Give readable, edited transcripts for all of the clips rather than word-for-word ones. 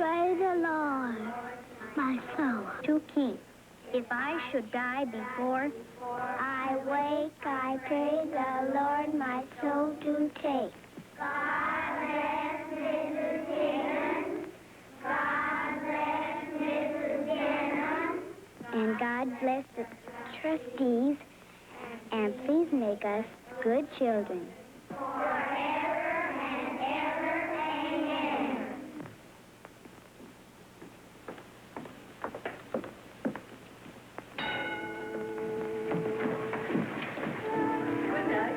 pray the Lord, my soul to keep. If I should die before I wake, I pray the Lord my soul to take. God bless Mrs. Denham. God bless Mrs. Denham. And God bless the trustees, and please make us good children. Forever and ever, amen. Good night.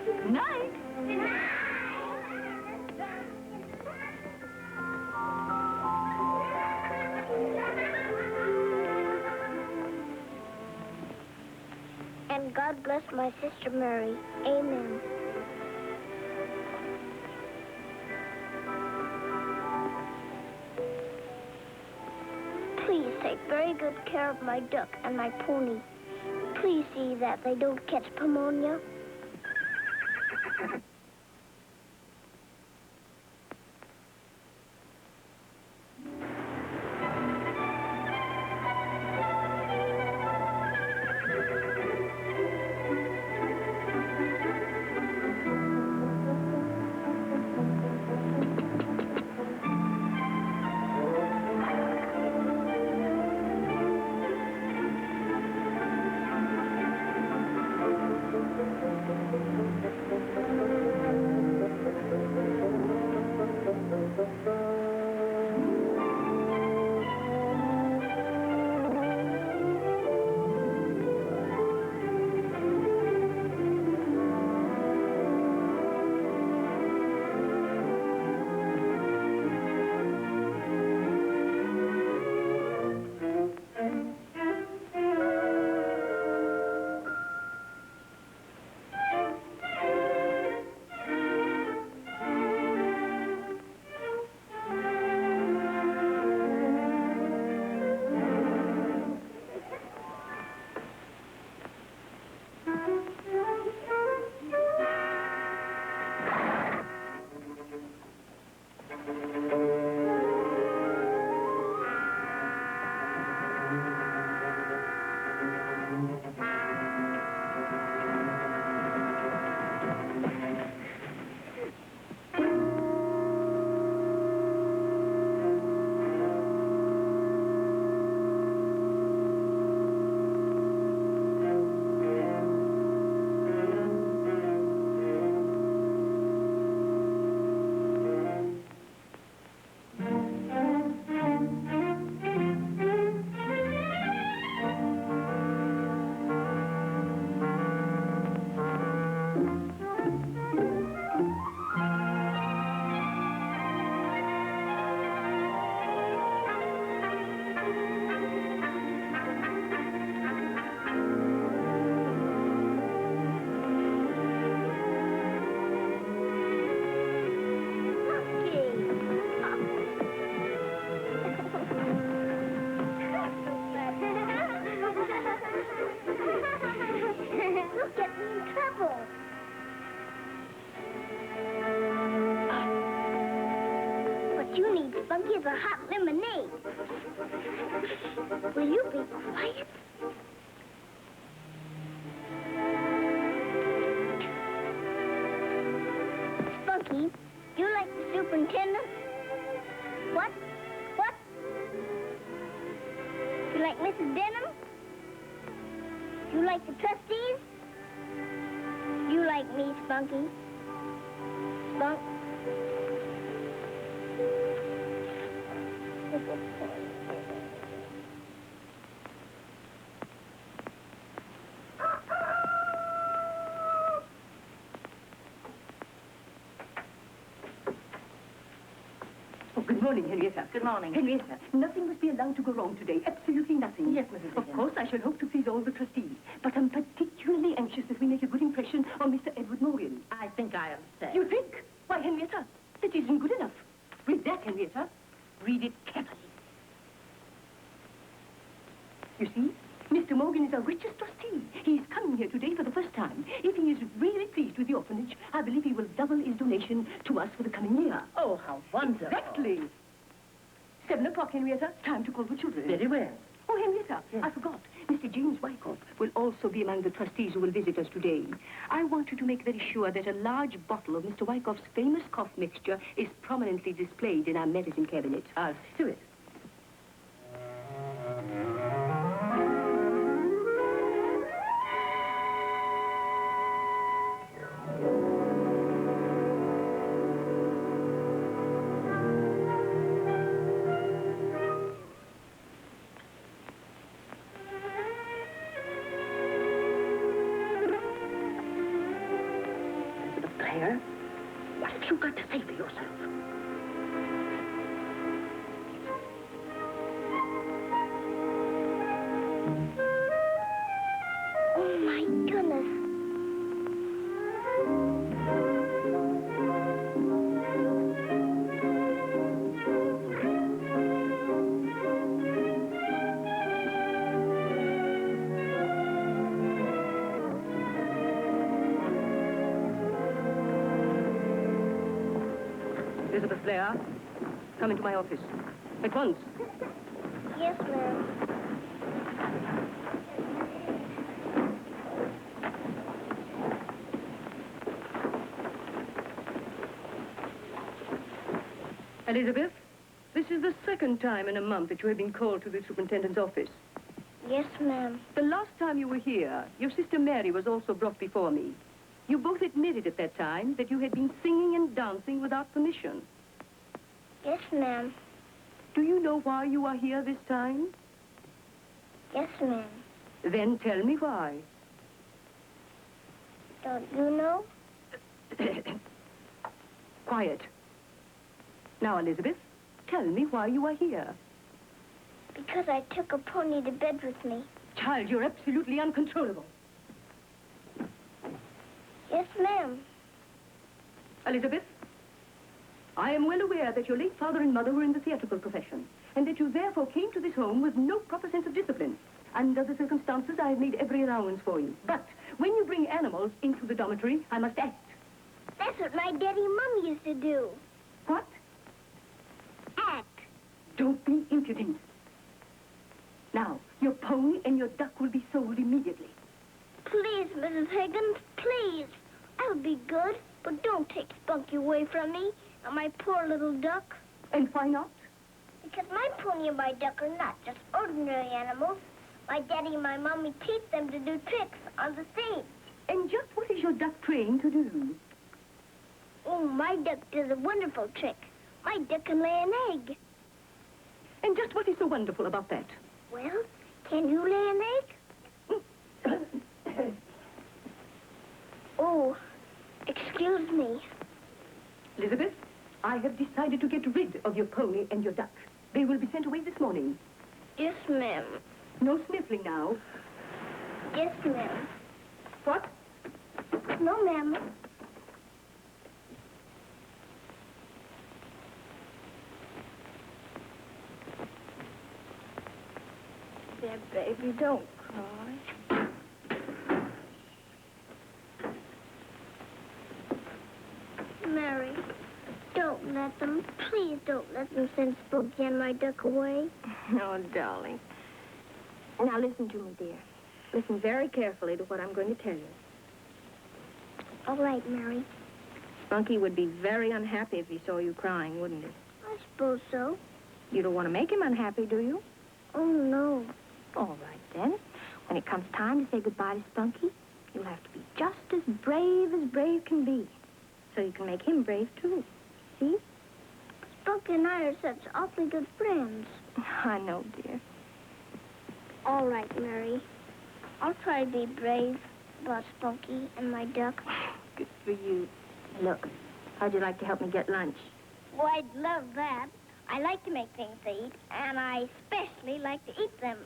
Good night. Good night. And God bless my sister Mary. Amen. Please take very good care of my duck and my pony. Please see that they don't catch pneumonia. You'll get me in trouble. What you need, Spunky, is a hot lemonade. Will you be quiet? Spunky, do you like the superintendent? What? What? You like Mrs. Denham? You like the trustees? You like me, Spunky? Spunk? Oh, good morning, Henrietta. Good morning. Henrietta, nothing must be allowed to go wrong today. Absolutely nothing. Yes, Mrs. Of course, I shall hope to please all the trustees. But I'm particularly anxious that we make a good impression on Mr. Edward Morgan. I think I understand. You think? Why, Henrietta, that isn't good enough. Read that, Henrietta. Read it carefully. You see, Mr. Morgan is our richest trustee. He is coming here today for the first time. If he is really pleased with the orphanage, I believe he will double his donation to us for the coming year. Oh, how wonderful. Exactly. 7 o'clock, Henrietta. Time to call the children. Very well. Oh, Henrietta, Yes. I forgot. Mr. James Wyckoff will also be among the trustees who will visit us today. I want you to make very sure that a large bottle of Mr. Wyckoff's famous cough mixture is prominently displayed in our medicine cabinet. I'll see to it. Claire, what have you got to say for yourself? Oh, my goodness. Elizabeth Blair, come into my office. At once. Yes, ma'am. Elizabeth, this is the second time in a month that you have been called to the superintendent's office. Yes, ma'am. The last time you were here, your sister Mary was also brought before me. You both admitted at that time that you had been singing and dancing without permission. Yes, ma'am. Do you know why you are here this time? Yes, ma'am. Then tell me why. Don't you know? Quiet. Now, Elizabeth, tell me why you are here. Because I took a pony to bed with me. Child, you're absolutely uncontrollable. Yes, ma'am. Elizabeth, I am well aware that your late father and mother were in the theatrical profession, and that you therefore came to this home with no proper sense of discipline. Under the circumstances, I have made every allowance for you. But when you bring animals into the dormitory, I must act. That's what my daddy and mom used to do. What? Act. Don't be impudent. Now, your pony and your duck will be sold immediately. Please, Mrs. Higgins, please. I'll be good, but don't take Spunky away from me and my poor little duck. And why not? Because my pony and my duck are not just ordinary animals. My daddy and my mommy teach them to do tricks on the stage. And just what is your duck trained to do? Oh, my duck does a wonderful trick. My duck can lay an egg. And just what is so wonderful about that? Well, can you lay an egg? Oh, excuse me. Elizabeth, I have decided to get rid of your pony and your duck. They will be sent away this morning. Yes, ma'am. No sniffling now. Yes, ma'am. What? No, ma'am. There, baby, don't cry. Mary, don't let them. Please don't let them send Spooky and my duck away. Oh, darling. Now, listen to me, dear. Listen very carefully to what I'm going to tell you. All right, Mary. Spunky would be very unhappy if he saw you crying, wouldn't he? I suppose so. You don't want to make him unhappy, do you? Oh, no. All right, then. When it comes time to say goodbye to Spunky, you'll have to be just as brave can be. So you can make him brave, too. See? Spunky and I are such awfully good friends. I know, dear. All right, Mary. I'll try to be brave about Spunky and my duck. Good for you. Look, how'd you like to help me get lunch? Oh, I'd love that. I like to make things to eat, and I especially like to eat them.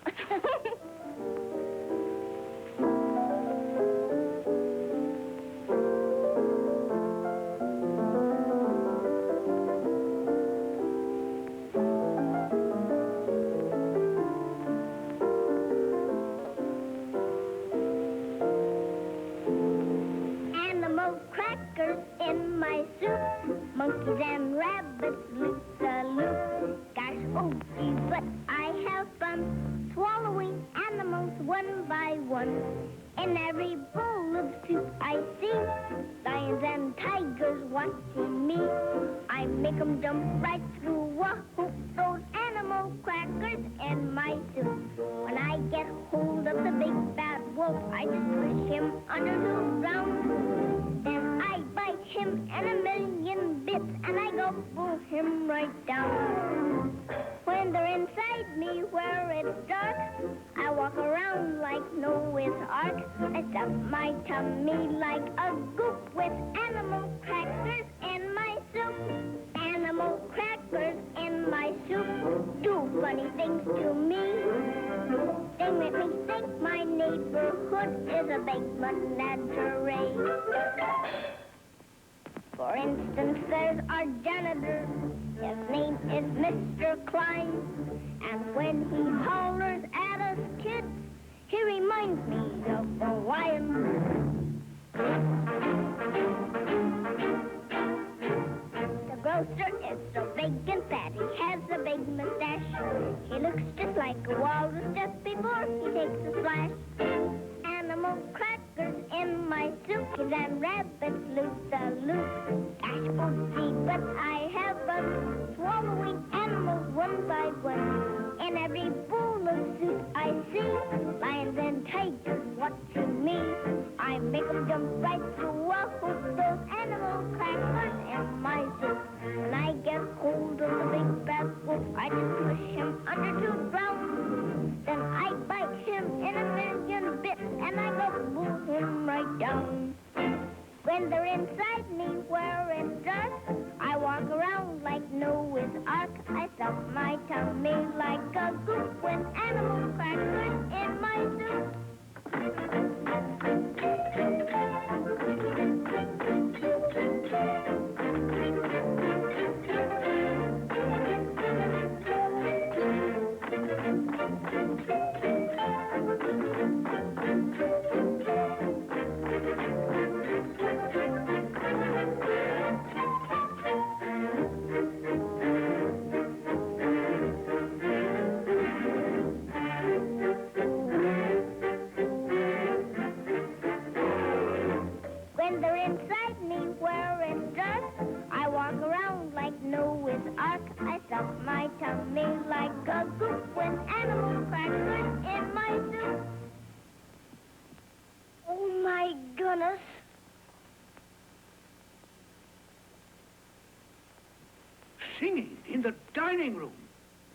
every bowl of soup I see, lions and tigers watching me. I make 'em jump right through a hoop, those animal crackers in my soup. When I get hold of the big bad wolf, I just push him under the ground. Then I bite him in a million bits, and I gobble him right down. When they're inside me where it's dark, I walk around like Noah's Ark. I stuff my tummy like a goop with animal crackers in my soup. Animal crackers in my soup do funny things to me. They make me think my neighborhood is a big menagerie. For instance, there's our janitor. His name is Mr. Klein. And when he hollers at us kids, he reminds me of a lion. The grocer is so big and fat, he has a big mustache. He looks just like a walrus just before he takes a splash. Animal crackers in my soup, kids and rabbits loop-the-loop. Dash but I have them swallowing animals one by one. In every bowl of soup I see, lions and tigers watching me. I make 'em jump right through a hoop, those animal crackers in my soup. When I get hold of the big bad wolf, I just push him under to ground. Then I bite him in a million bits, and I gobble him right down. When they're inside me where it's dark, I walk around like Noah's Ark. I stuff my tummy like a goop with animal crackers in my soup. When they're inside me where it's dark, I walk around like Noah's Ark. I stuff my tummy like a goop with animal crackers in my soup. Oh, my goodness. Singing in the dining room.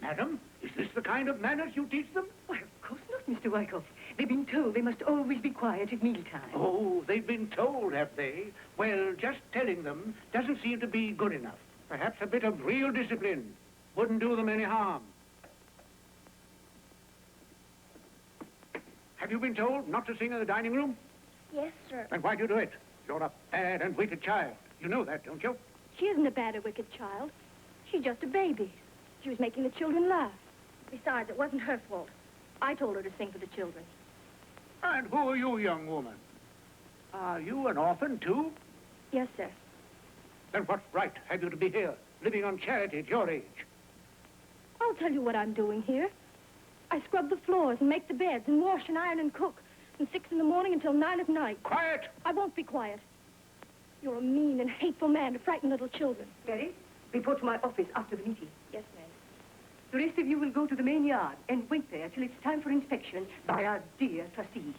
Madam, is this the kind of manners you teach them? Why, of course not, Mr. Wyckoff. They've been told they must always be quiet at mealtime. Oh, they've been told, have they? Well, just telling them doesn't seem to be good enough. Perhaps a bit of real discipline wouldn't do them any harm. Have you been told not to sing in the dining room? Yes, sir. Then why do you do it? You're a bad and wicked child. You know that, don't you? She isn't a bad or wicked child. She's just a baby. She was making the children laugh. Besides, it wasn't her fault. I told her to sing for the children. And who are you, young woman? Are you an orphan, too? Yes, sir. Then what right have you to be here, living on charity at your age? I'll tell you what I'm doing here. I scrub the floors and make the beds and wash and iron and cook from 6 in the morning until 9 at night. Quiet! I won't be quiet. You're a mean and hateful man to frighten little children. Mary, report to my office after the meeting. Yes, ma'am. The rest of you will go to the main yard and wait there till it's time for inspection by our dear trustees.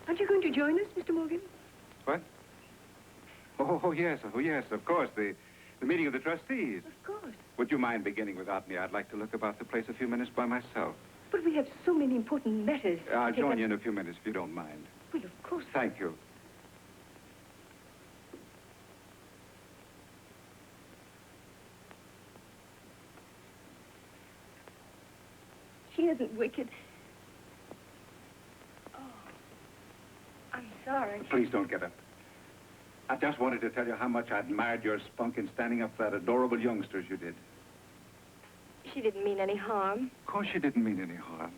Aren't you going to join us, Mr. Morgan? What? Oh, yes, of course. The meeting of the trustees. Of course. Would you mind beginning without me? I'd like to look about the place a few minutes by myself. But we have so many important matters. I'll to take join up. you in a few minutes if you don't mind. Well, of course. Thank you. She isn't wicked. Oh, I'm sorry. Please don't get up. I just wanted to tell you how much I admired your spunk in standing up for that adorable youngster as you did. She didn't mean any harm. Of course she didn't mean any harm.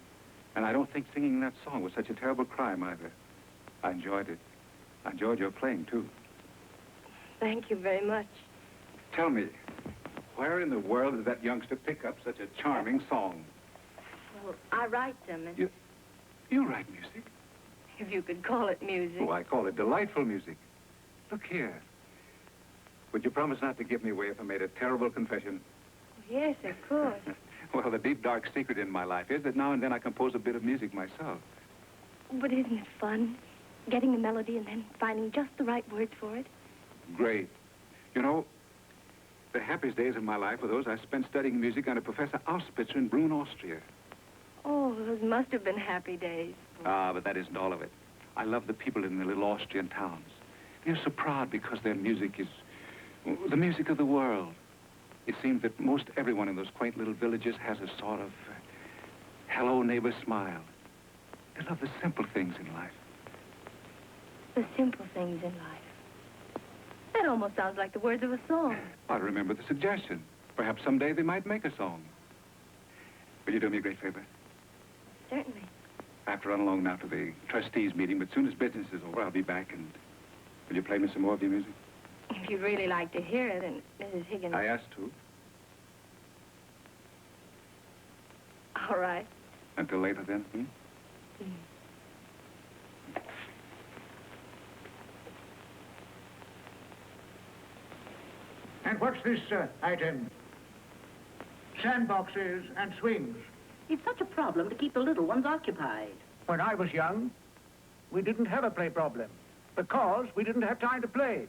And I don't think singing that song was such a terrible crime either. I enjoyed it. I enjoyed your playing, too. Thank you very much. Tell me, where in the world did that youngster pick up such a charming song? Well, I write them, and You write music? if you could call it music. Oh, I call it delightful music. Look here. Would you promise not to give me away if I made a terrible confession? Yes, of course. Well, the deep, dark secret in my life is that now and then I compose a bit of music myself. But isn't it fun? Getting a melody and then finding just the right words for it? Great. You know, the happiest days of my life were those I spent studying music under Professor Auspitzer in Brunn, Austria. Oh, those must have been happy days. Ah, but that isn't all of it. I love the people in the little Austrian towns. They're so proud because their music is the music of the world. It seems that most everyone in those quaint little villages has a sort of hello, neighbor smile. They love the simple things in life. The simple things in life. That almost sounds like the words of a song. I remember the suggestion. Perhaps someday they might make a song. Will you do me a great favor? Certainly. I have to run along now to the trustees' meeting, but as soon as business is over, I'll be back, and will you play me some more of your music? If you'd really like to hear it, and Mrs. Higgins... I asked to. All right. Until later, then, And what's this item? Sandboxes and swings. It's such a problem to keep the little ones occupied. When I was young, we didn't have a play problem because we didn't have time to play.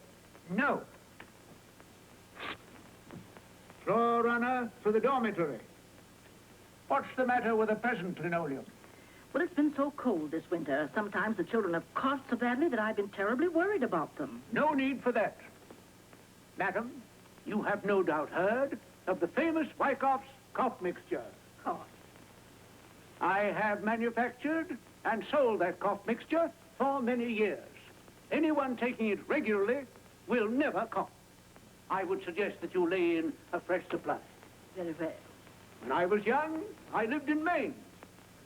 No. Floor runner for the dormitory. What's the matter with the present linoleum? Well, it's been so cold this winter. Sometimes the children have coughed so badly that I've been terribly worried about them. No need for that. Madam, you have no doubt heard of the famous Wyckoff's cough mixture. Cough. I have manufactured and sold that cough mixture for many years. Anyone taking it regularly will never cough. I would suggest that you lay in a fresh supply. Very well. When I was young, I lived in Maine,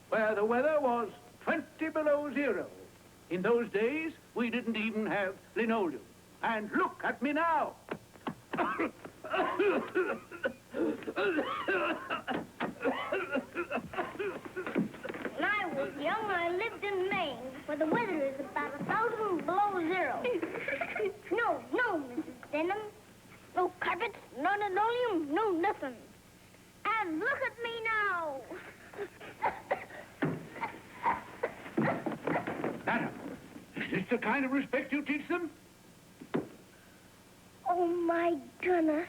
where the weather was 20 below zero. In those days, we didn't even have linoleum. And look at me now. When I was young, I lived in Maine, where the weather is about 1,000 below zero. No, Mrs. Denham. No carpets, no linoleum, no nothing. And look at me now. Madam, is this the kind of respect you teach them? Oh, my goodness.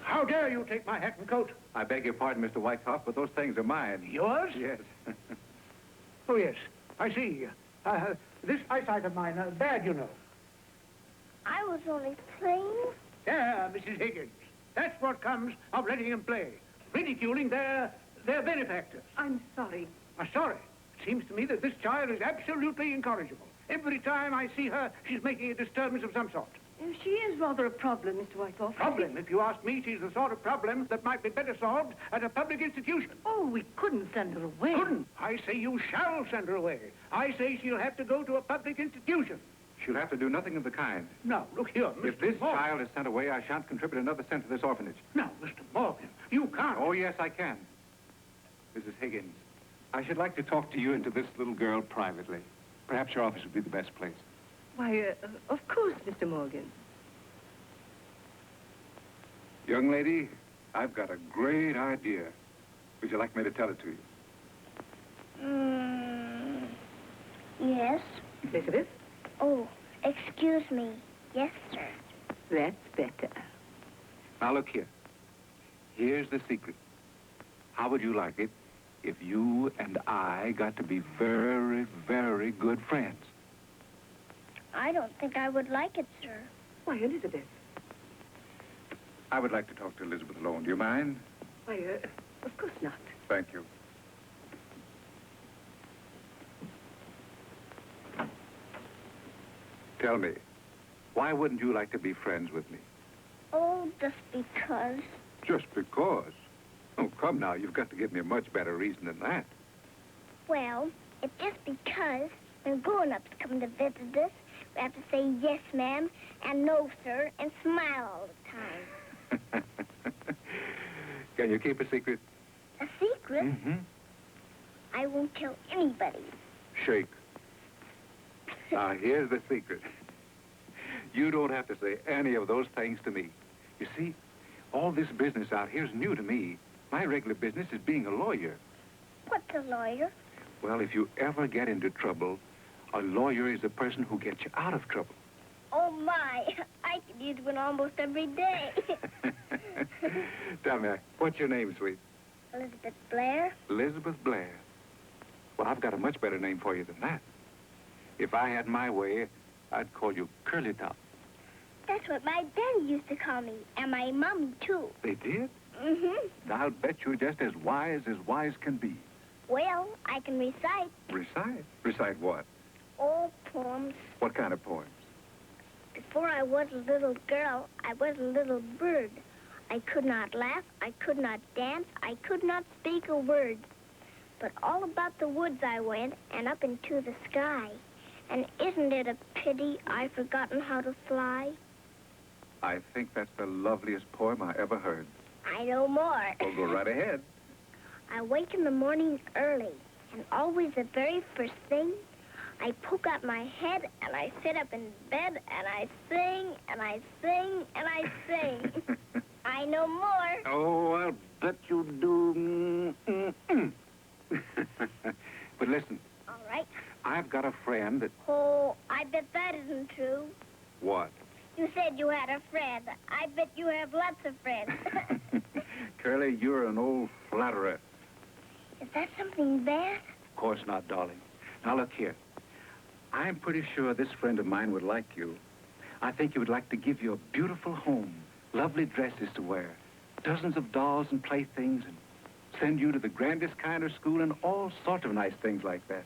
How dare you take my hat and coat? I beg your pardon, Mr. Wyckoff, but those things are mine. Yours? Yes. Oh, yes, I see. This eyesight of mine, bad, you know. I was only playing. There, Mrs. Higgins. That's what comes of letting them play. Ridiculing their benefactors. I'm sorry. I'm sorry. It seems to me that this child is absolutely incorrigible. Every time I see her, she's making a disturbance of some sort. She is rather a problem, Mr. Wyckoff. Problem? If you ask me, she's the sort of problem that might be better solved at a public institution. Oh, we couldn't send her away. Couldn't. I say you shall send her away. I say she'll have to go to a public institution. She'll have to do nothing of the kind. Now, look here, Mr. If this Morgan. child is sent away, I shan't contribute another cent to this orphanage. Now, Mr. Morgan, you can't. Oh, yes, I can. Mrs. Higgins, I should like to talk to you and to this little girl privately. Perhaps your office would be the best place. Why, of course, Mr. Morgan. Young lady, I've got a great idea. Would you like me to tell it to you? Yes. Elizabeth? Oh, excuse me. Yes, sir. That's better. Now, look here. Here's the secret. How would you like it if you and I got to be very, very good friends? I don't think I would like it, sir. Why, Elizabeth. I would like to talk to Elizabeth alone. Do you mind? Why, of course not. Thank you. Tell me, why wouldn't you like to be friends with me? Oh, just because. Just because. Oh, come now. You've got to give me a much better reason than that. Well, it's just because when grown-ups come to visit us, we have to say yes, ma'am, and no, sir, and smile all the time. Can you keep a secret? A secret? Mm-hmm. I won't tell anybody. Shake. Now, here's the secret. You don't have to say any of those things to me. You see, all this business out here is new to me. My regular business is being a lawyer. What's a lawyer? Well, if you ever get into trouble, a lawyer is a person who gets you out of trouble. Oh, my. I could use one almost every day. Tell me, what's your name, sweet? Elizabeth Blair? Elizabeth Blair. Well, I've got a much better name for you than that. If I had my way, I'd call you Curly Top. That's what my daddy used to call me, and my mommy, too. They did? Mm-hmm. I'll bet you're just as wise can be. Well, I can recite Recite? Recite what? old poems. What kind of poems? Before I was a little girl, I was a little bird. I could not laugh, I could not dance, I could not speak a word. But all about the woods I went, and up into the sky. And isn't it a pity I've forgotten how to fly? I think that's the loveliest poem I ever heard. I know more. Well, go right ahead. I wake in the morning early, and always the very first thing, I poke out my head, and I sit up in bed, and I sing, and I sing, and I sing. I know more. Oh, I'll bet you do. But listen, All right. I've got a friend that... Oh, I bet that isn't true. What? You said you had a friend. I bet you have lots of friends. Curly, you're an old flatterer. Is that something bad? Of course not, darling. Now, look here. I'm pretty sure this friend of mine would like you. I think he would like to give you a beautiful home, lovely dresses to wear, dozens of dolls and playthings, and send you to the grandest kind of school and all sorts of nice things like that.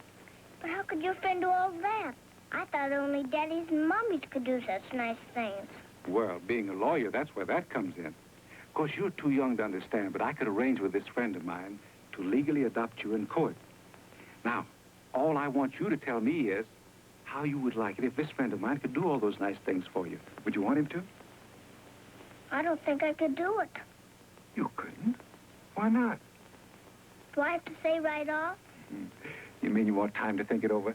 But how could your friend do all that? I thought only daddies and mommies could do such nice things. Well, being a lawyer, that's where that comes in. Of course, you're too young to understand, but I could arrange with this friend of mine to legally adopt you in court. Now, all I want you to tell me is how you would like it if this friend of mine could do all those nice things for you. Would you want him to? I don't think I could do it. You couldn't? Why not? Do I have to say right off? You mean you want time to think it over?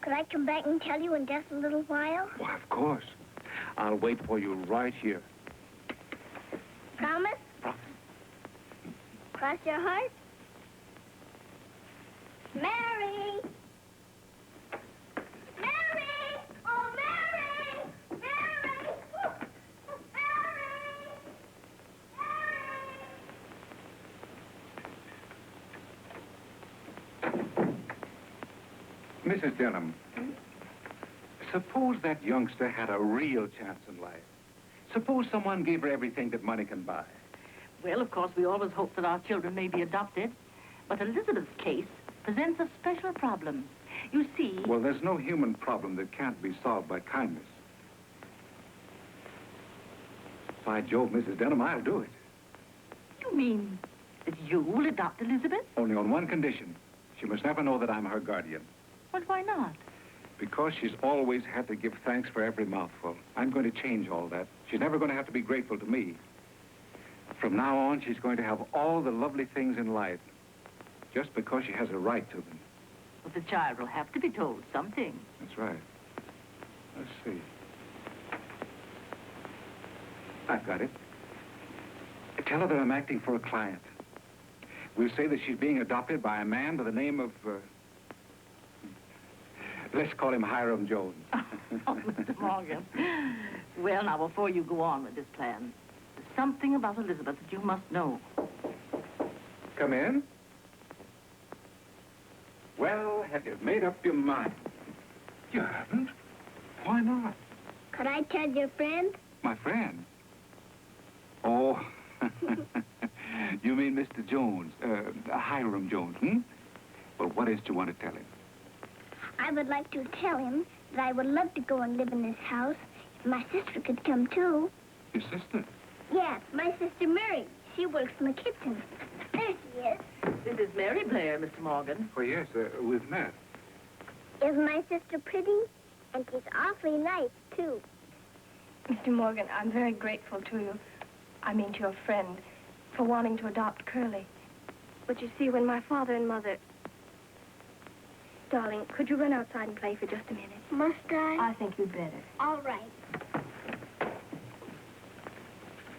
Could I come back and tell you in just a little while? Why, of course. I'll wait for you right here. Promise? Promise. Cross your heart? Mary! Mary! Oh, Mary! Mary! Mary! Mrs. Denham, suppose that youngster had a real chance in life. Suppose someone gave her everything that money can buy. Well, of course, we always hope that our children may be adopted. But Elizabeth's case presents a special problem. You see... Well, there's no human problem that can't be solved by kindness. By Jove, Mrs. Denham, I'll do it. You mean that you will adopt Elizabeth? Only on one condition. She must never know that I'm her guardian. Well, why not? Because she's always had to give thanks for every mouthful. I'm going to change all that. She's never going to have to be grateful to me. From now on, she's going to have all the lovely things in life, just because she has a right to them. Well, the child will have to be told something. That's right. Let's see. I've got it. Tell her that I'm acting for a client. We'll say that she's being adopted by a man by the name of... let's call him Hiram Jones. Oh, Mr. Morgan. Well, now, before you go on with this plan, there's something about Elizabeth that you must know. Come in. Well, have you made up your mind? You haven't? Why not? Could I tell your friend? My friend? Oh, you mean Mr. Jones, Hiram Jones, hmm? Well, what is it you want to tell him? I would like to tell him that I would love to go and live in this house if my sister could come, too. Your sister? Yes, my sister Mary. She works in the kitchen. There she is. This is Mary Blair, Mr. Morgan. Oh, yes, we've met. Is my sister pretty? And she's awfully nice, too. Mr. Morgan, I'm very grateful to you. I mean to your friend, for wanting to adopt Curly. But you see, when my father and mother... Darling, could you run outside and play for just a minute? Must I? I think you'd better. All right.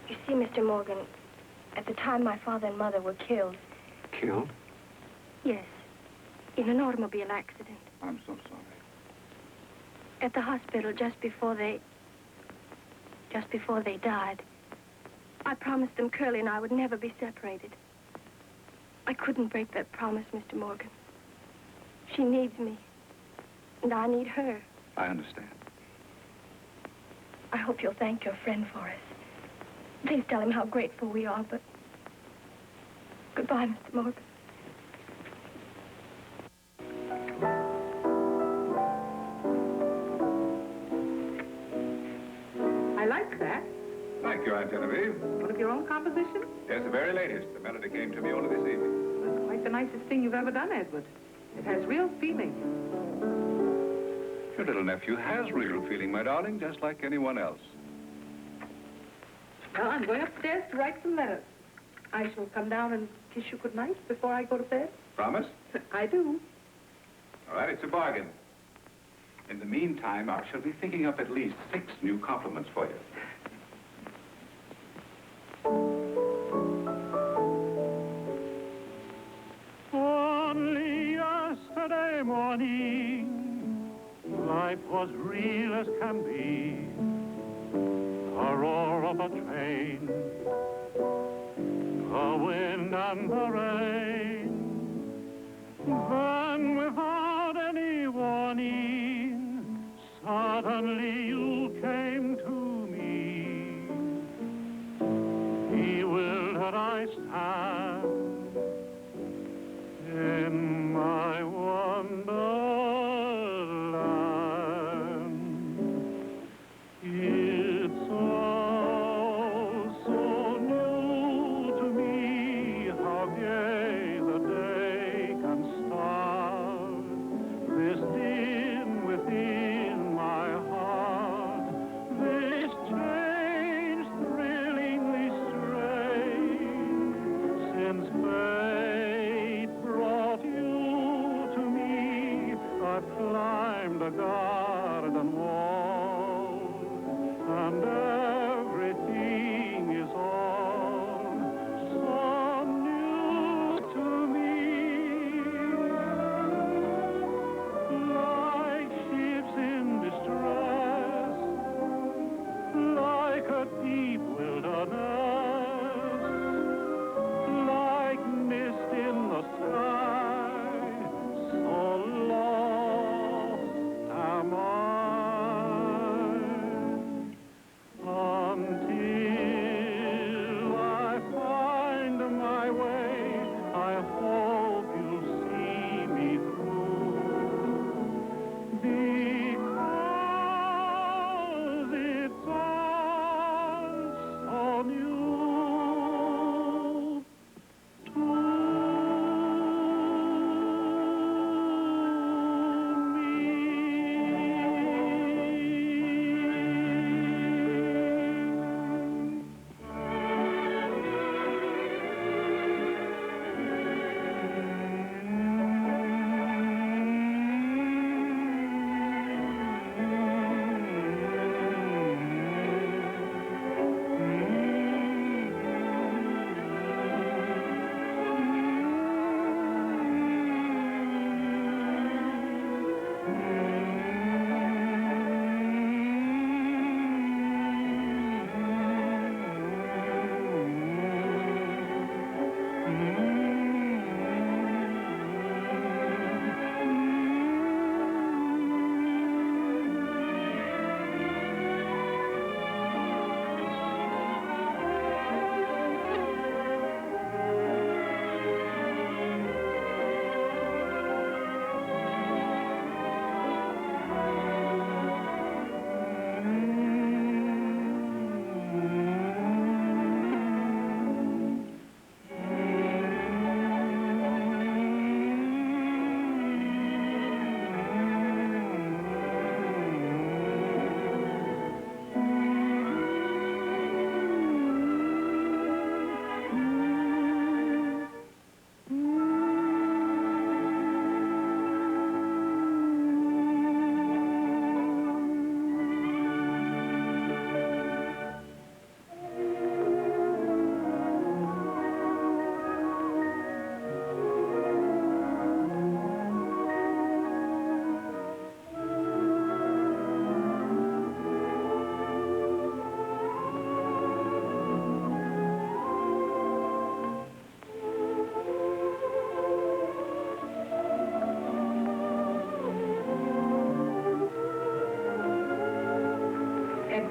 You see, Mr. Morgan, at the time my father and mother were killed... Killed? Yes, in an automobile accident. I'm so sorry. At the hospital just before they died, I promised them Curly and I would never be separated. I couldn't break that promise, Mr. Morgan. She needs me, and I need her. I understand. I hope you'll thank your friend for us. Please tell him how grateful we are, but... Goodbye, Mr. Morgan. I like that. Thank you, Aunt Genevieve. One of your own compositions? Yes, the very latest. The melody came to me only this evening. That's quite the nicest thing you've ever done, Edward. It has real feeling. Your little nephew has real feeling, my darling, just like anyone else. Well, I'm going upstairs to write some letters. I shall come down and kiss you goodnight before I go to bed. Promise? I do. All right, it's a bargain. In the meantime, I shall be thinking up at least 6 new compliments for you. Only yesterday morning, life was real as can be. The roar of a train, the wind and the rain. Then, without any warning, suddenly you came to me. He willed that I stand in my wonderland. It's all so new to me how gay the day can start. This din within my heart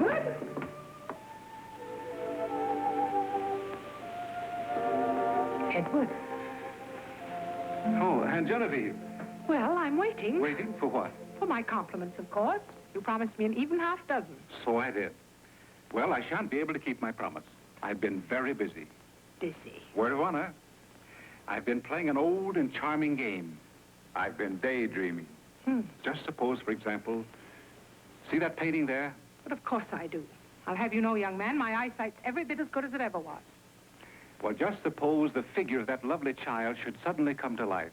Edward? Edward? Oh, Aunt Genevieve. Well, I'm waiting. Waiting for what? For my compliments, of course. You promised me an even half dozen. So I did. Well, I shan't be able to keep my promise. I've been very busy. Busy. Word of honor. I've been playing an old and charming game. I've been daydreaming. Just suppose, for example, see that painting there? But of course I do. I'll have you know, young man, my eyesight's every bit as good as it ever was. Well, just suppose the figure of that lovely child should suddenly come to life.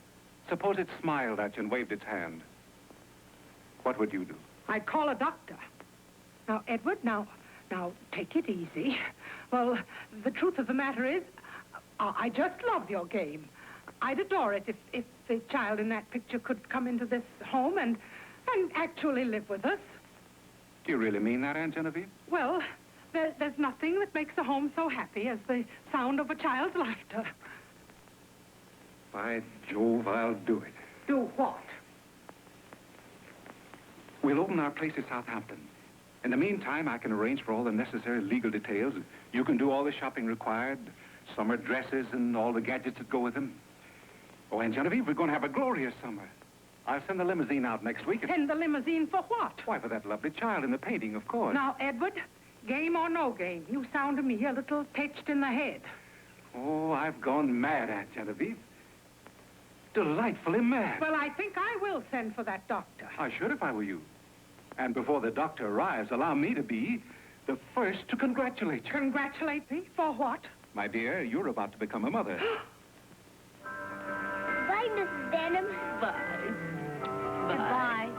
Suppose it smiled at you and waved its hand. What would you do? I'd call a doctor. Now, Edward, now, take it easy. Well, the truth of the matter is, I just love your game. I'd adore it if the child in that picture could come into this home and actually live with us. Do you really mean that, Aunt Genevieve? Well, there's nothing that makes a home so happy as the sound of a child's laughter. By Jove, I'll do it. Do what? We'll open our place at Southampton. In the meantime, I can arrange for all the necessary legal details. You can do all the shopping required, summer dresses and all the gadgets that go with them. Oh, Aunt Genevieve, we're going to have a glorious summer. I'll send the limousine out next week. Send the limousine for what? Why, for that lovely child in the painting, of course. Now, Edward, game or no game, you sound to me a little pitched in the head. Oh, I've gone mad, Aunt Genevieve. Delightfully mad. Well, I think I will send for that doctor. I should if I were you. And before the doctor arrives, allow me to be the first to congratulate you. Congratulate me? For what? My dear, you're about to become a mother. Bye, Mrs. Denham. Bye. Goodbye.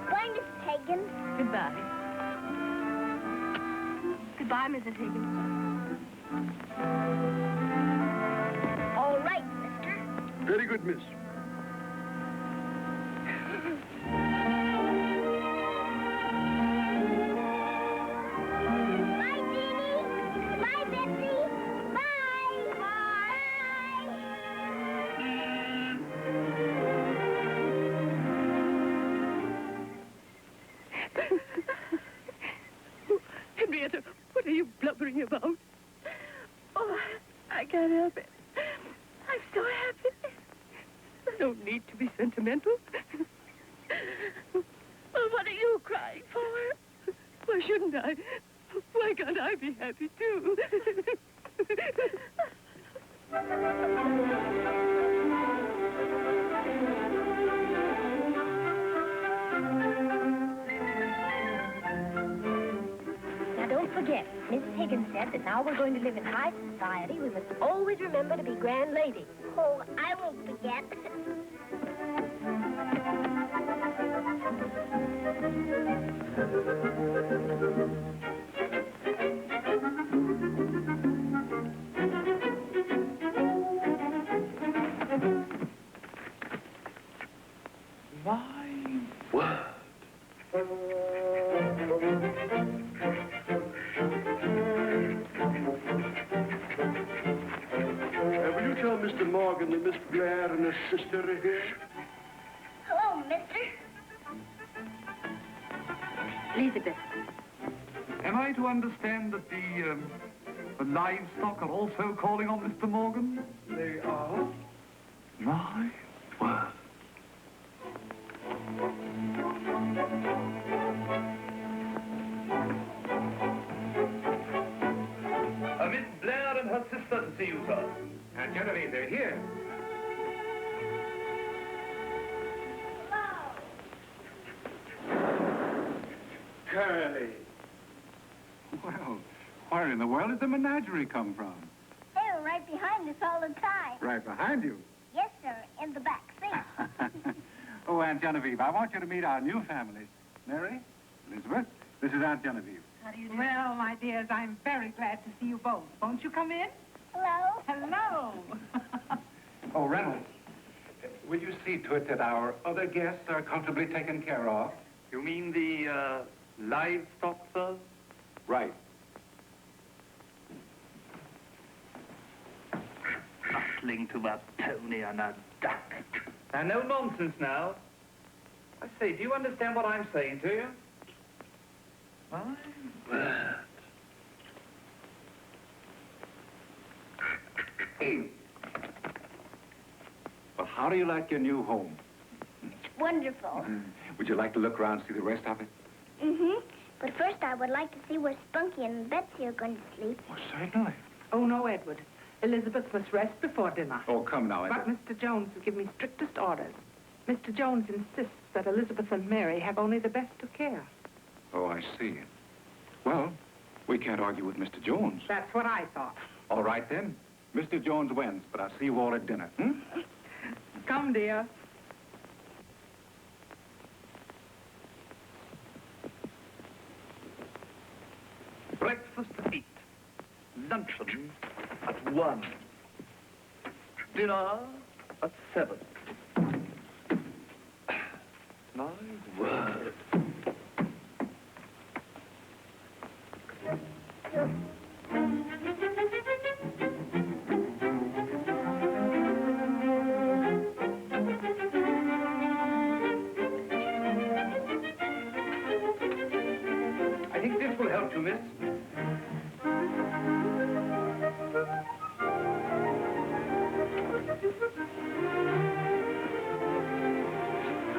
Bye, Mrs. Higgins. Goodbye. Goodbye, Mrs. Higgins. All right, mister. Very good, miss. Bye, Jeannie. Bye, Betsy. Bye. Henrietta, what are you blubbering about? Oh, I can't help it. I'm so happy. No need to be sentimental. Well, what are you crying for? Why shouldn't I? Why can't I be happy, too? Now, don't forget, Mrs. Higgins said that now we're going to live in high society, we must always remember to be grand ladies. Oh, I won't forget. My word. Will you tell Mr. Morgan that Miss Blair and her sister are here? Hello, mister. Elizabeth. Am I to understand that the livestock are also calling on Mr. Morgan? They are. My word. Miss Blair and her sister to see you, sir. Aunt Genevieve, they're here. Curly. Well, where in the world did the menagerie come from? They were right behind us all the time. Right behind you. Yes, sir, in the back seat. Oh, Aunt Genevieve, I want you to meet our new family. Mary, Elizabeth, this is Aunt Genevieve. How do you do? Well, my dears, I'm very glad to see you both. Won't you come in? Hello. Hello. Oh, Reynolds, will you see to it that our other guests are comfortably taken care of? You mean the livestock, sir? Right. Bustling to a pony and a duck. Now, no nonsense now. I say, do you understand what I'm saying to you? My word. Well, how do you like your new home? It's wonderful. Would you like to look around and see the rest of it? Mm-hmm. But first I would like to see where Spunky and Betsy are going to sleep. Oh, certainly. Oh, no, Edward. Elizabeth must rest before dinner. Oh, come now, But Mr. Jones has given me strictest orders. Mr. Jones insists that Elizabeth and Mary have only the best of care. Oh, I see. Well, we can't argue with Mr. Jones. That's what I thought. All right, then. Mr. Jones wins, but I'll see you all at dinner. Hmm? Come, dear. Breakfast at 8. Luncheon at 1. Dinner at 7. My word. I think this will help you, miss.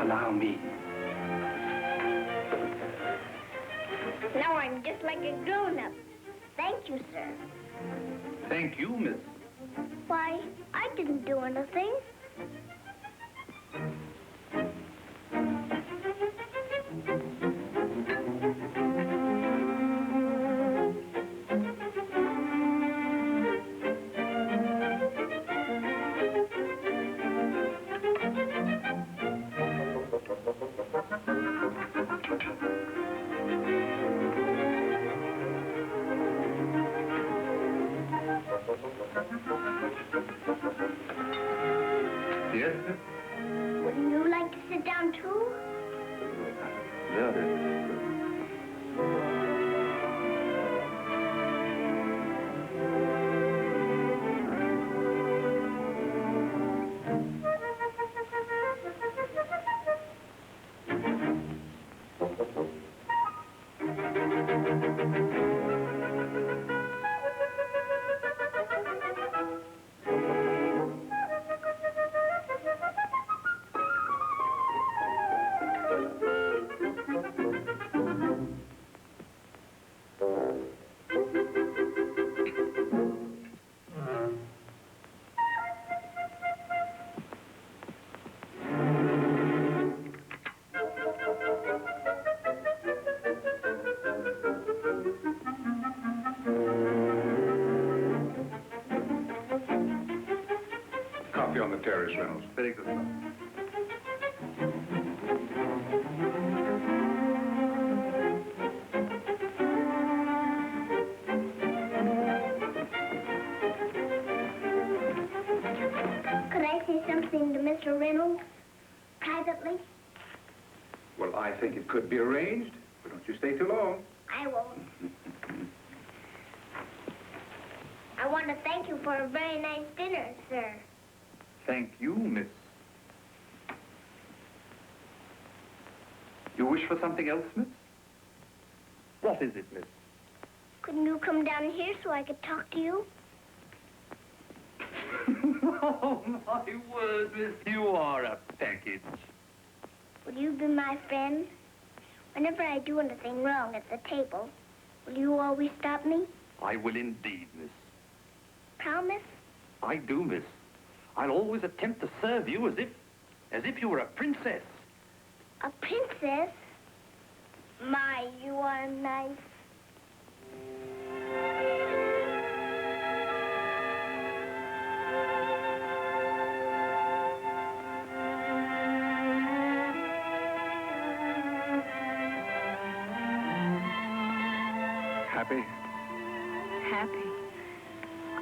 Allow me. Now I'm just like a grown-up. Thank you, sir. Thank you, miss. Why, I didn't do anything. Yes, miss? Wouldn't you like to sit down, too? Coffee on the terrace, Reynolds. Very good, sir. Could I say something to Mr. Reynolds? Privately? Well, I think it could be arranged, but don't you stay too long. I won't. I want to thank you for a very nice dinner, sir. Thank you, miss. You wish for something else, miss? What is it, miss? Couldn't you come down here so I could talk to you? Oh, my word, miss, you are a package. Will you be my friend? Whenever I do anything wrong at the table, will you always stop me? I will indeed, miss. Promise? I do, miss. I'll always attempt to serve you as if you were a princess. A princess? My, you are nice. Happy? Happy.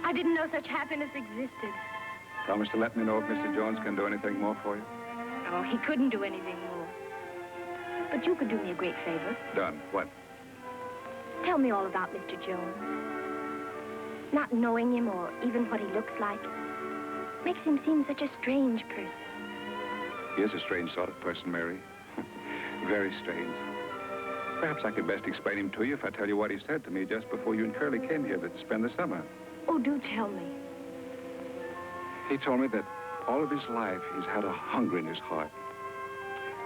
I didn't know such happiness existed. Promise to let me know if Mr. Jones can do anything more for you. Oh, he couldn't do anything more. But you could do me a great favor. Done. What? Tell me all about Mr. Jones. Not knowing him or even what he looks like makes him seem such a strange person. He is a strange sort of person, Mary. Very strange. Perhaps I could best explain him to you if I tell you what he said to me just before you and Curly came here to spend the summer. Oh, do tell me. He told me that all of his life he's had a hunger in his heart.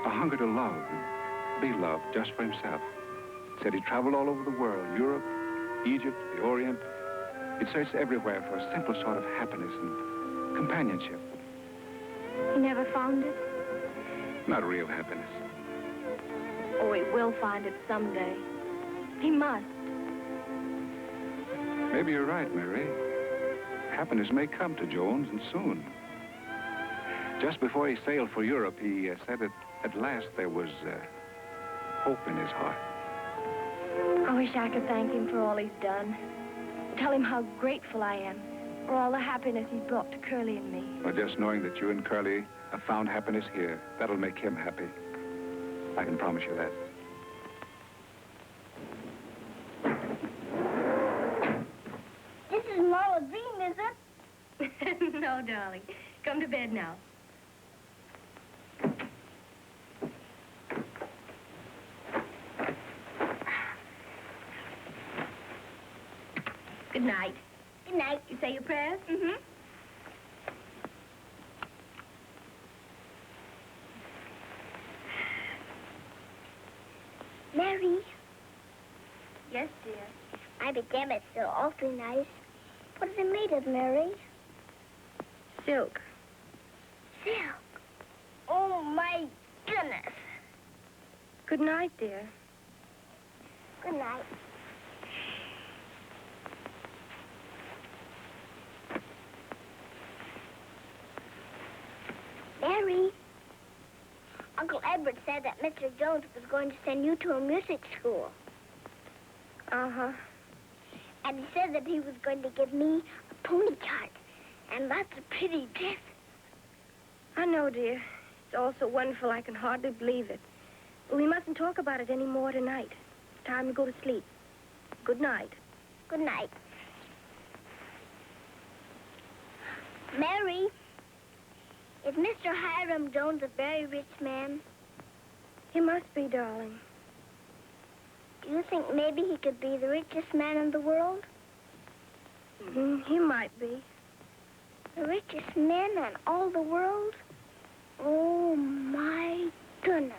A hunger to love and be loved just for himself. Said he traveled all over the world, Europe, Egypt, the Orient. He'd searched everywhere for a simple sort of happiness and companionship. He never found it? Not real happiness. Oh, he will find it someday. He must. Maybe you're right, Mary. Happiness may come to Jones, and soon. Just before he sailed for Europe, he said that at last there was hope in his heart. I wish I could thank him for all he's done. Tell him how grateful I am for all the happiness he's brought to Curly and me. Well, just knowing that you and Curly have found happiness here, that'll make him happy. I can promise you that. This is not a dream, is it? No, darling. Come to bed now. Good night. Good night. You say your prayers? Mm-hmm. Mary, Yes, dear. my pajamas are awfully nice. What is it made of, Mary? Silk. Silk. Oh, my goodness. Good night, dear. Good night. Mary, Uncle Edward said that Mr. Jones was going to send you to a music school. Uh-huh. And he said that he was going to give me a pony cart and lots of pretty dresses. I know, dear. It's all so wonderful I can hardly believe it. But we mustn't talk about it any more tonight. It's time to go to sleep. Good night. Good night. Mary, is Mr. Hiram Jones a very rich man? He must be, darling. Do you think maybe he could be the richest man in the world? He might be. The richest man in all the world? Oh, my goodness.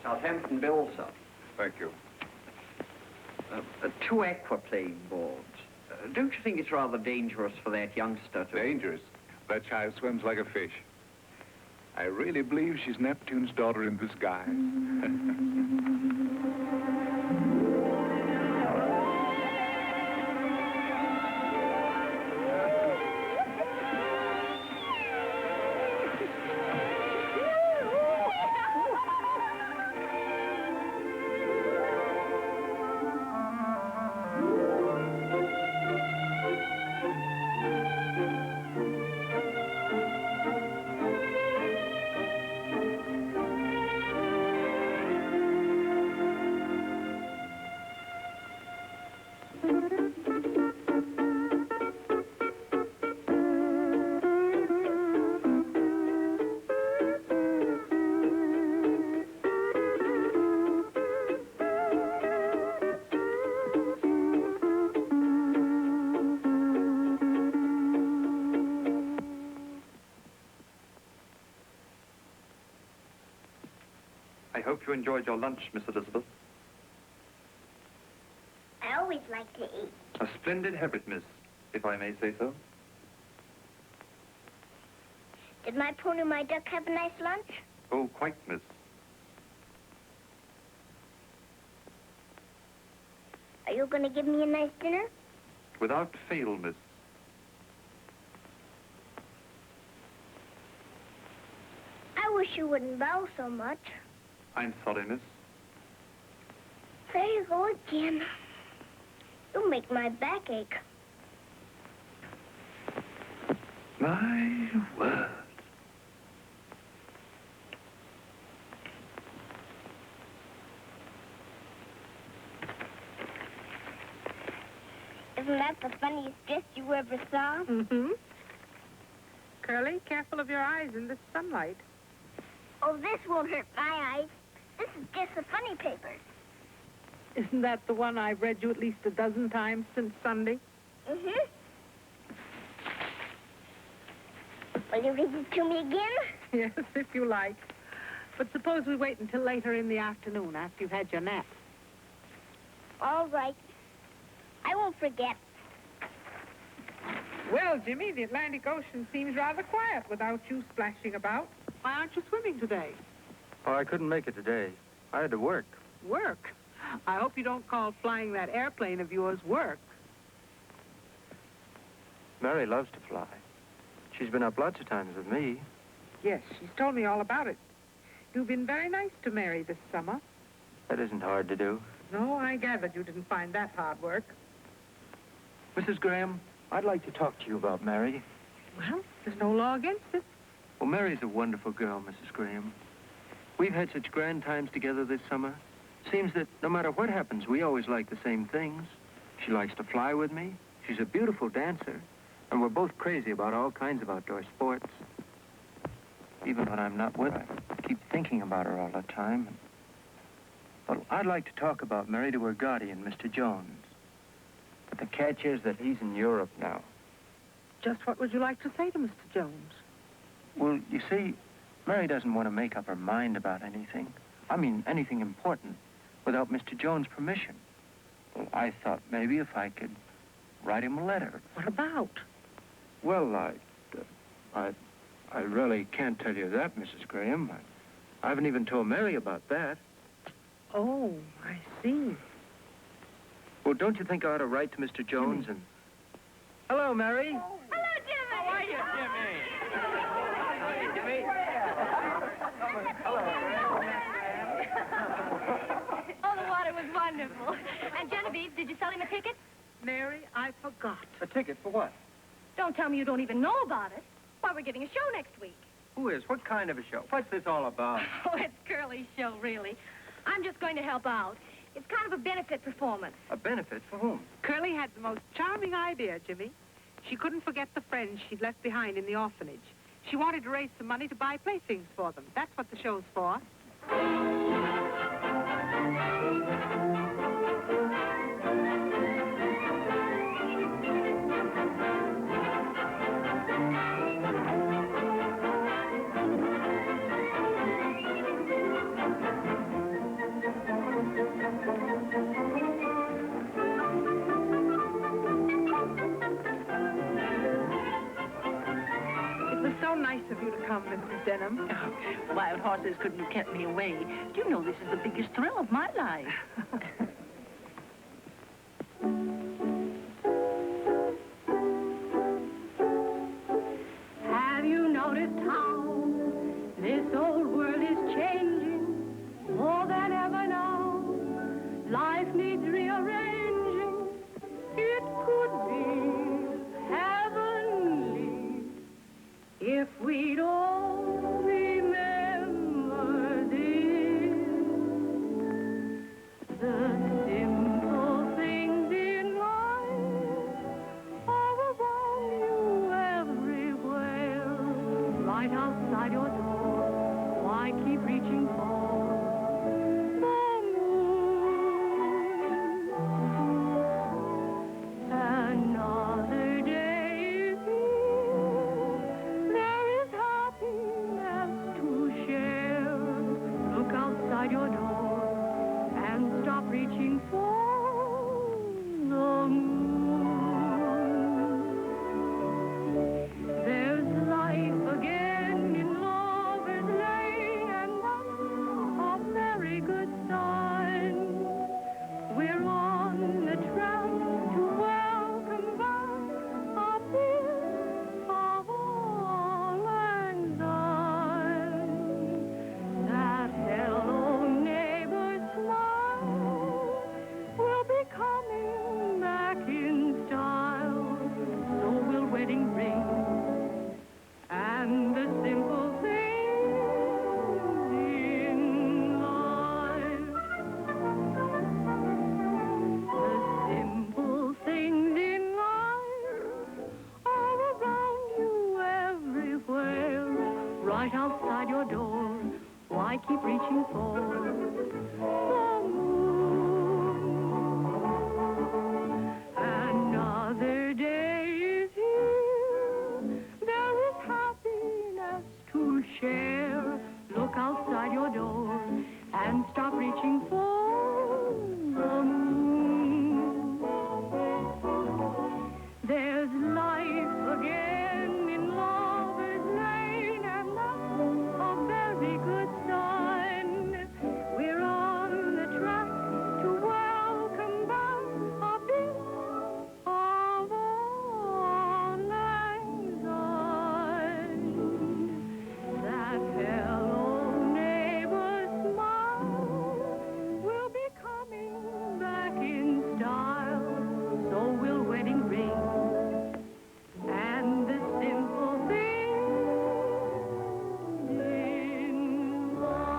Southampton bill, sir. Thank you. 2 aquaplane boards. Don't you think it's rather dangerous for that youngster to... Dangerous. That child swims like a fish. I really believe she's Neptune's daughter in disguise. I hope you enjoyed your lunch, Miss Elizabeth. I always like to eat. A splendid habit, miss, if I may say so. Did my pony, my duck, have a nice lunch? Oh, quite, miss. Are you going to give me a nice dinner? Without fail, miss. I wish you wouldn't bow so much. I'm sorry, miss. There you go again. You make my back ache. My word. Isn't that the funniest dress you ever saw? Mm-hmm. Curly, careful of your eyes in this sunlight. Oh, this won't hurt my eyes. This is just a funny paper. Isn't that the one I've read you at least a dozen times since Sunday? Mm-hmm. Will you read it to me again? Yes, if you like. But suppose we wait until later in the afternoon after you've had your nap. All right. I won't forget. Well, Jimmy, the Atlantic Ocean seems rather quiet without you splashing about. Why aren't you swimming today? Oh, I couldn't make it today. I had to work. Work? I hope you don't call flying that airplane of yours work. Mary loves to fly. She's been up lots of times with me. Yes, she's told me all about it. You've been very nice to Mary this summer. That isn't hard to do. No, I gathered you didn't find that hard work. Mrs. Graham, I'd like to talk to you about Mary. Well, there's no law against it. Well, Mary's a wonderful girl, Mrs. Graham. We've had such grand times together this summer. Seems that no matter what happens, we always like the same things. She likes to fly with me. She's a beautiful dancer. And we're both crazy about all kinds of outdoor sports. Even when I'm not with her, I keep thinking about her all the time. Well, I'd like to talk about Mary to her guardian, Mr. Jones. But the catch is that he's in Europe now. Just what would you like to say to Mr. Jones? Well, you see, Mary doesn't want to make up her mind about anything. I mean, anything important, without Mr. Jones' permission. Well, I thought maybe if I could write him a letter. What about? Well, I really can't tell you that, Mrs. Graham. I haven't even told Mary about that. Oh, I see. Well, don't you think I ought to write to Mr. Jones and... Hello, Mary. Hello, Jimmy. How are you, Jimmy? Oh, the water was wonderful. And Genevieve, did you sell him a ticket? Mary, I forgot. A ticket for what? Don't tell me you don't even know about it. Why, we're giving a show next week. Who is? What kind of a show? What's this all about? Oh, it's Curly's show, really. I'm just going to help out. It's kind of a benefit performance. A benefit for whom? Curly had the most charming idea, Jimmy. She couldn't forget the friends she'd left behind in the orphanage. She wanted to raise some money to buy playthings for them. That's what the show's for. So nice of you to come, Mrs. Denham. Oh, wild horses couldn't have kept me away. Do you know this is the biggest thrill of my life? Have you noticed how this old world is changing more than ever now? Life needs rearranging. It could be heavenly if we'd all remember this. The simple things in life are around you everywhere. Right outside your door, why keep reaching for the moon? Another day is here. There is happiness to share. Look outside your door and stop reaching for the moon. There's life again in love. right outside your door. Why keep reaching for the moon? Another day is here. There is happiness to share. Look outside your door and stop reaching for the moon. There's life again in Lover's Lane, and that's a very good sign. We're on the track to welcome back a bit of auld lang syne. That hello neighbor smile will be coming back in style. So will wedding ring and the simple things in life.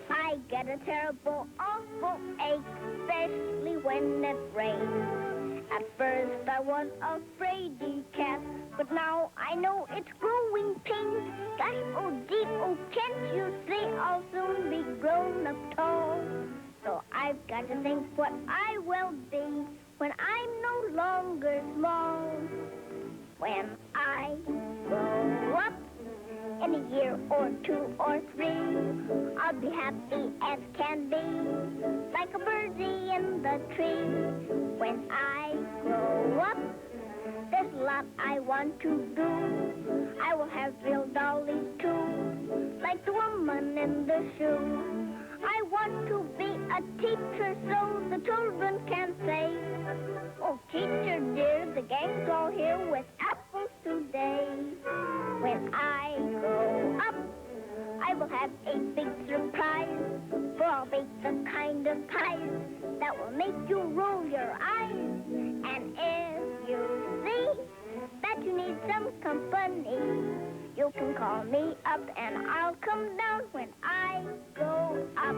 I get a terrible, awful ache, especially when it rains. At first I was afraid-y cat, but now I know it's growing pain. Gosh, oh gee, oh can't you see I'll soon be grown up tall? So I've got to think what I will be when I'm no longer small. When I grow up, in a year or 2 or 3, I'll be happy as can be, like a birdie in the tree. When I grow up, there's a lot I want to do. I will have real dollies too, like the woman in the shoe. I want to be a teacher so the children can say, oh, teacher dear, the gang's all here with apples today. When I grow up, I will have a big surprise, for I'll bake the kind of pies that will make you roll your eyes. And if you see that you need some company, you can call me up and I'll come down when I grow up.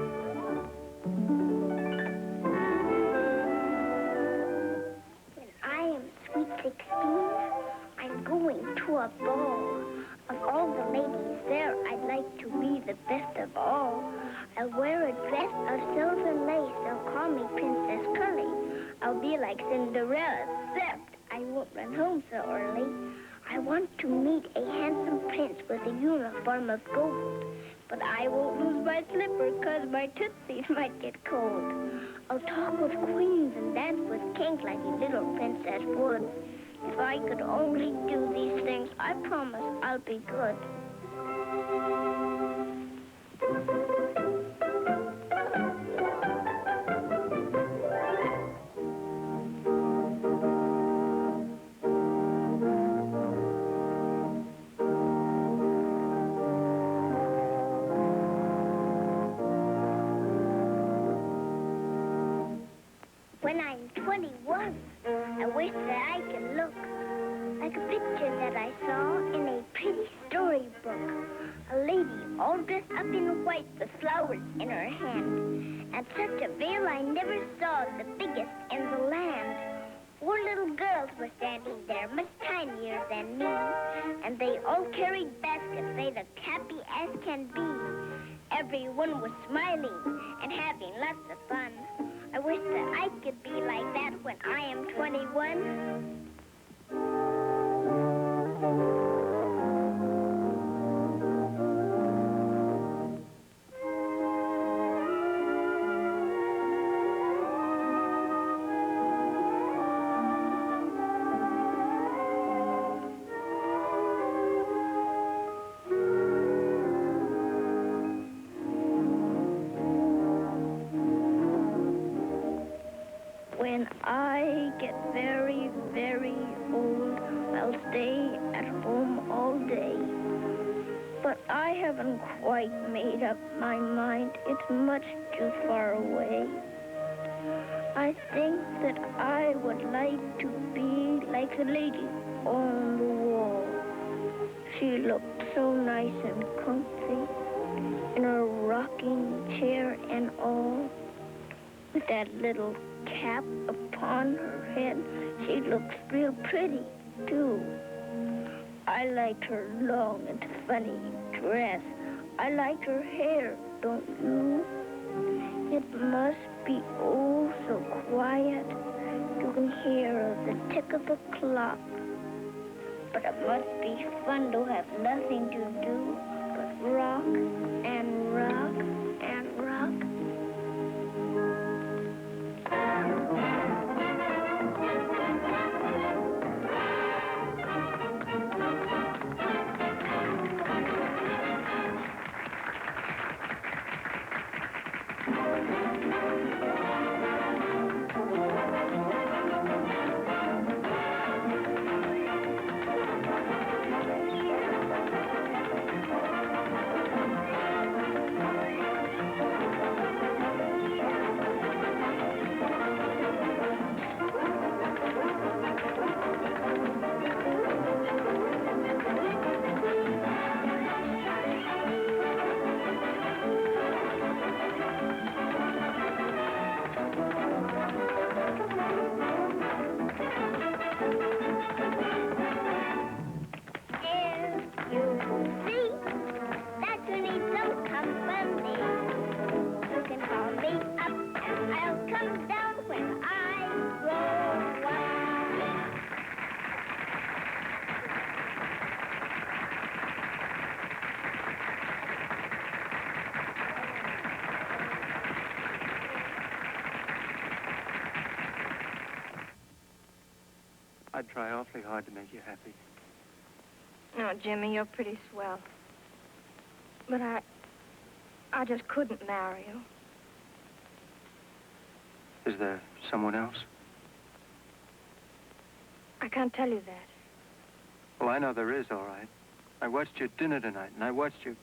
When I am sweet 16, I'm going to a ball. Of all the ladies there, I'd like to be the best of all. I'll wear a dress of silver lace. They'll call me Princess Curly. I'll be like Cinderella, except I won't run home so early. I want to meet a handsome prince with a uniform of gold. But I won't lose my slipper, 'cause my tootsies might get cold. I'll talk with queens and dance with kings like a little princess would. If I could only do these things, I promise I'll be good. When I'm 21, I wish that I could look like a picture that I saw in a pretty storybook. A lady all dressed up in white with flowers in her hand, and such a veil I never saw, the biggest in the land. 4 little girls were standing there, much tinier than me, and they all carried baskets, they looked happy as can be. Everyone was smiling and having lots of fun. I wish that I could be like that when I am 21. When I get very, very old, I'll stay at home all day. But I haven't quite made up my mind. It's much too far away. I think that I would like to be like the lady on the wall. She looked so nice and comfy. in her rocking chair and all, with that little cap upon her head. She looks real pretty, too. I like her long and funny dress. I like her hair, don't you? It must be oh so quiet. You can hear the tick of the clock. But it must be fun to have nothing to do but rock and rock and rock. I'd try awfully hard to make you happy. No, Jimmy, you're pretty swell. But I just couldn't marry you. Is there someone else? I can't tell you that. Well, I know there is, all right. I watched you at dinner tonight, and I watched you...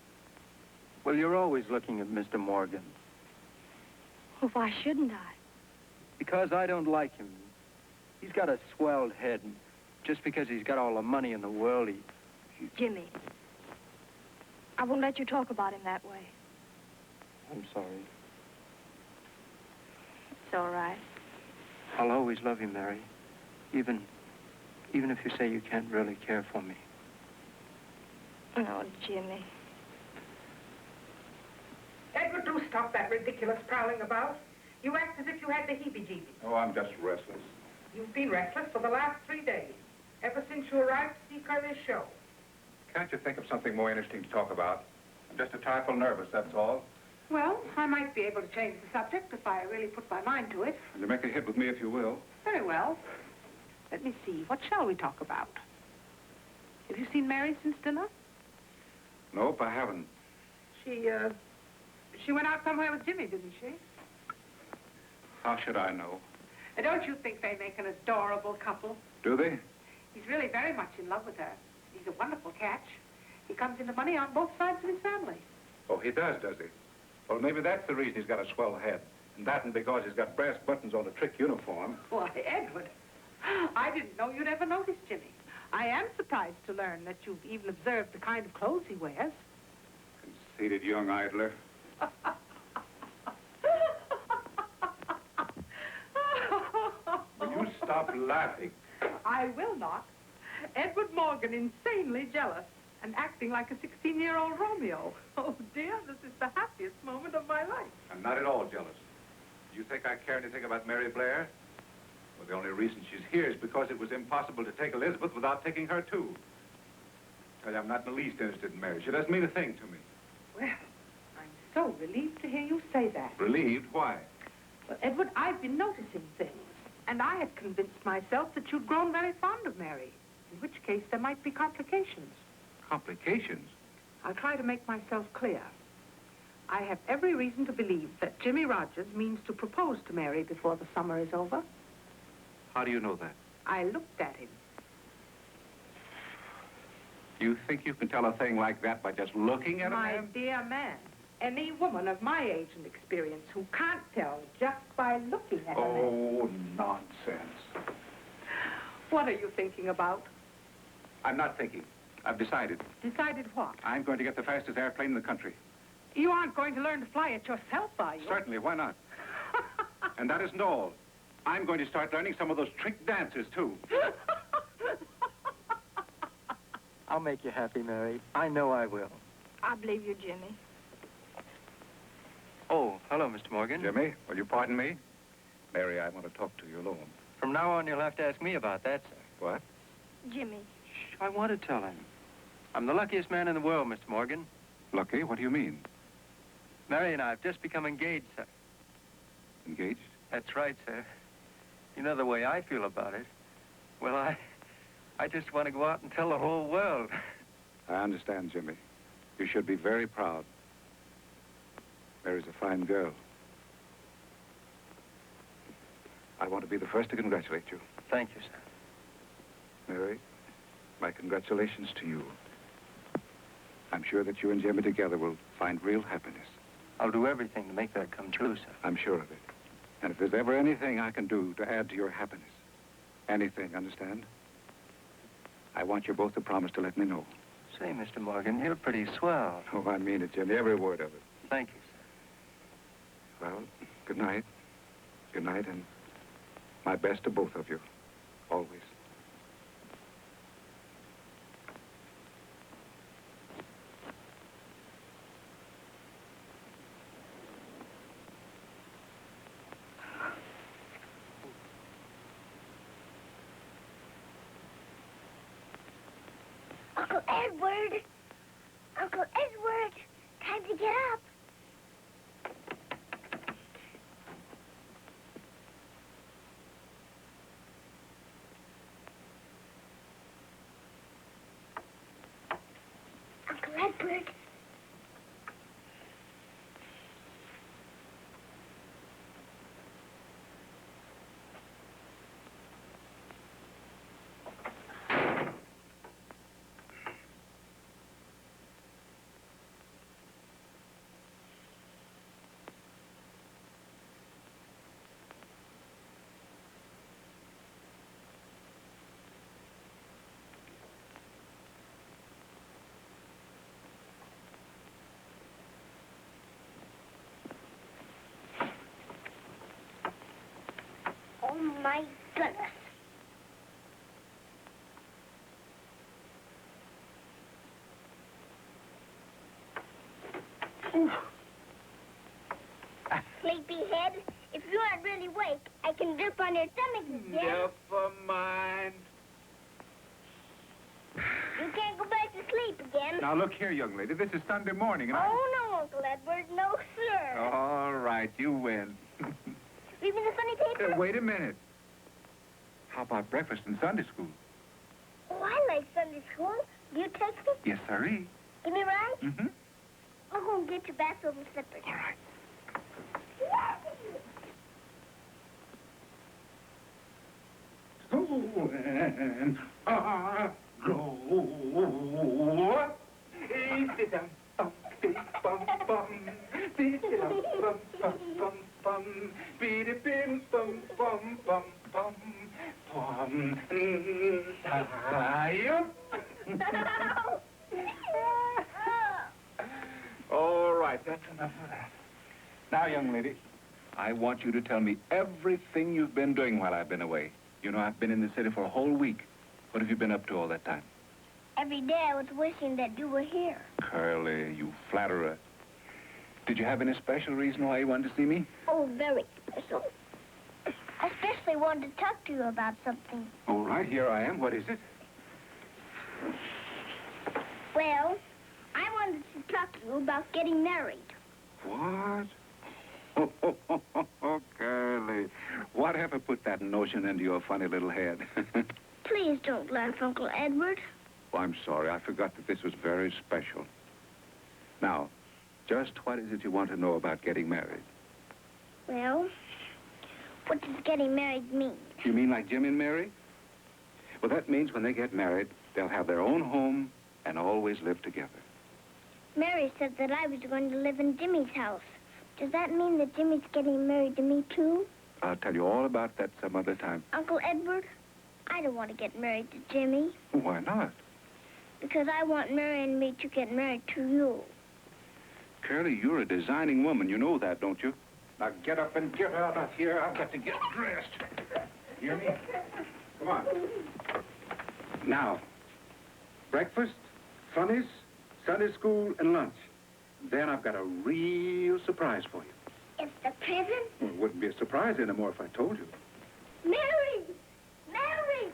Well, you're always looking at Mr. Morgan. Well, why shouldn't I? Because I don't like him. He's got a swelled head, and just because he's got all the money in the world, he... Jimmy, I won't let you talk about him that way. I'm sorry. It's all right. I'll always love you, Mary. Even if you say you can't really care for me. Oh, Jimmy. Edward, do stop that ridiculous prowling about. You act as if you had the heebie-jeebies. Oh, I'm just restless. You've been restless for the last 3 days, ever since you arrived to see Curly's show. Can't you think of something more interesting to talk about? I'm just a trifle nervous, that's all. Well, I might be able to change the subject if I really put my mind to it. And you make a hit with me if you will. Very well. Let me see. What shall we talk about? Have you seen Mary since dinner? Nope, I haven't. She went out somewhere with Jimmy, didn't she? How should I know? And don't you think they make an adorable couple? Do they? He's really very much in love with her. He's a wonderful catch. He comes into money on both sides of his family. Oh, he does he? Well, maybe that's the reason he's got a swell head. And that and because he's got brass buttons on a trick uniform. Why, Edward, I didn't know you'd ever noticed Jimmy. I am surprised to learn that you've even observed the kind of clothes he wears. Conceited young idler. Will you stop laughing? I will not. Edward Morgan, insanely jealous and acting like a 16-year-old Romeo. Oh, dear, this is the happiest moment of my life. I'm not at all jealous. Do you think I care anything about Mary Blair? Well, the only reason she's here is because it was impossible to take Elizabeth without taking her, too. Tell you, I'm not in the least interested in Mary. She doesn't mean a thing to me. Well, I'm so relieved to hear you say that. Relieved? Why? Well, Edward, I've been noticing things, and I had convinced myself that you'd grown very fond of Mary, in which case there might be complications. Complications? I'll try to make myself clear. I have every reason to believe that Jimmy Rogers means to propose to Mary before the summer is over. How do you know that? I looked at him. You think you can tell a thing like that by just looking at a My man? dear man, any woman of my age and experience who can't tell just by looking at a man. Oh, nonsense. What are you thinking about? I'm not thinking. I've decided. Decided what? I'm going to get the fastest airplane in the country. You aren't going to learn to fly it yourself, are you? Certainly, why not? And that isn't all. I'm going to start learning some of those trick dances, too. I'll make you happy, Mary. I know I will. I believe you, Jimmy. Oh, hello, Mr. Morgan. Jimmy, will you pardon me? Mary, I want to talk to you alone. From now on, you'll have to ask me about that, sir. What? Jimmy. Shh, I want to tell him. I'm the luckiest man in the world, Mr. Morgan. Lucky? What do you mean? Mary and I have just become engaged, sir. Engaged? That's right, sir. You know the way I feel about it. Well, I just want to go out and tell the whole world. I understand, Jimmy. You should be very proud. Mary's a fine girl. I want to be the first to congratulate you. Thank you, sir. Mary, my congratulations to you. I'm sure that you and Jimmy together will find real happiness. I'll do everything to make that come true, sir. I'm sure of it. And if there's ever anything I can do to add to your happiness, anything, understand? I want you both to promise to let me know. Say, Mr. Morgan, you're pretty swell. Oh, I mean it, Jimmy, every word of it. Thank you, sir. Well, good night. Good night, and my best to both of you. Always. Uncle Edward! Uncle Edward! Time to get up. Uncle Edward! Oh, my goodness. Sleepyhead, if you aren't really awake, I can drip on your stomach again. Never mind. You can't go back to sleep again. Now, look here, young lady. This is Sunday morning, and Oh, no, Uncle Edward. No, sir. All right, you win. Read me the funny paper? Wait a minute. How about breakfast in Sunday school? Oh, I like Sunday school. Do you take it? Yes, sirree. Give me a ride? Mm-hmm. I'll go and get your bathrobe and slippers. All right. When I go, all right, that's enough of that. Now, young lady, I want you to tell me everything you've been doing while I've been away. You know, I've been in the city for a whole week. What have you been up to all that time? Every day I was wishing that you were here. Curly, you flatterer. Did you have any special reason why you wanted to see me? Oh, very special. I especially wanted to talk to you about something. All right, here I am. What is it? Well, I wanted to talk to you about getting married. What? Oh, Curly. Whatever put that notion into your funny little head? Please don't laugh, Uncle Edward. Oh, I'm sorry. I forgot that this was very special. Now, just what is it you want to know about getting married? Well, what does getting married mean? You mean like Jim and Mary? Well, that means when they get married, they'll have their own home and always live together. Mary said that I was going to live in Jimmy's house. Does that mean that Jimmy's getting married to me, too? I'll tell you all about that some other time. Uncle Edward, I don't want to get married to Jimmy. Why not? Because I want Mary and me to get married to you. Curly, you're a designing woman. You know that, don't you? Now get up and get out of here. I've got to get dressed. Hear me? Come on. Now, breakfast, funnies, Sunday school, and lunch. Then I've got a real surprise for you. It's the present? Well, it wouldn't be a surprise anymore if I told you. Mary! Mary!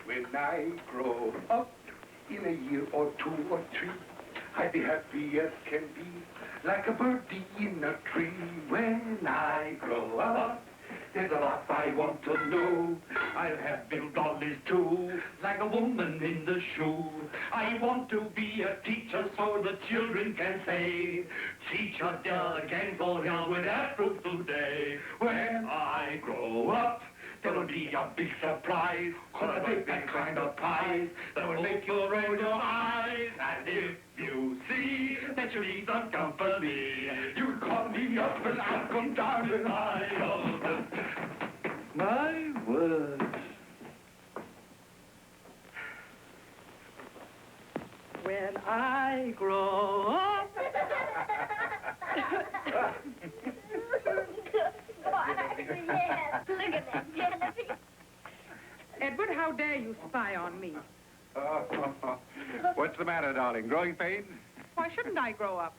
When I grow up in a year or 2 or 3, I'd be happy as can be, like a birdie in a tree. When I grow up, there's a lot I want to know. I'll have little dollies too, like a woman in the shoe. I want to be a teacher so the children can say, Teacher Doug can go down with that fruitful day. When I grow up, there'll be a big surprise. Gonna bake that kind of pie that will make you roll your eyes. And if you see that you need some company, you call me up and I'll come down and I'll... My word. When I grow up... Yes, look at that jelly. Edward, how dare you spy on me? What's the matter, darling? Growing pains? Why shouldn't I grow up?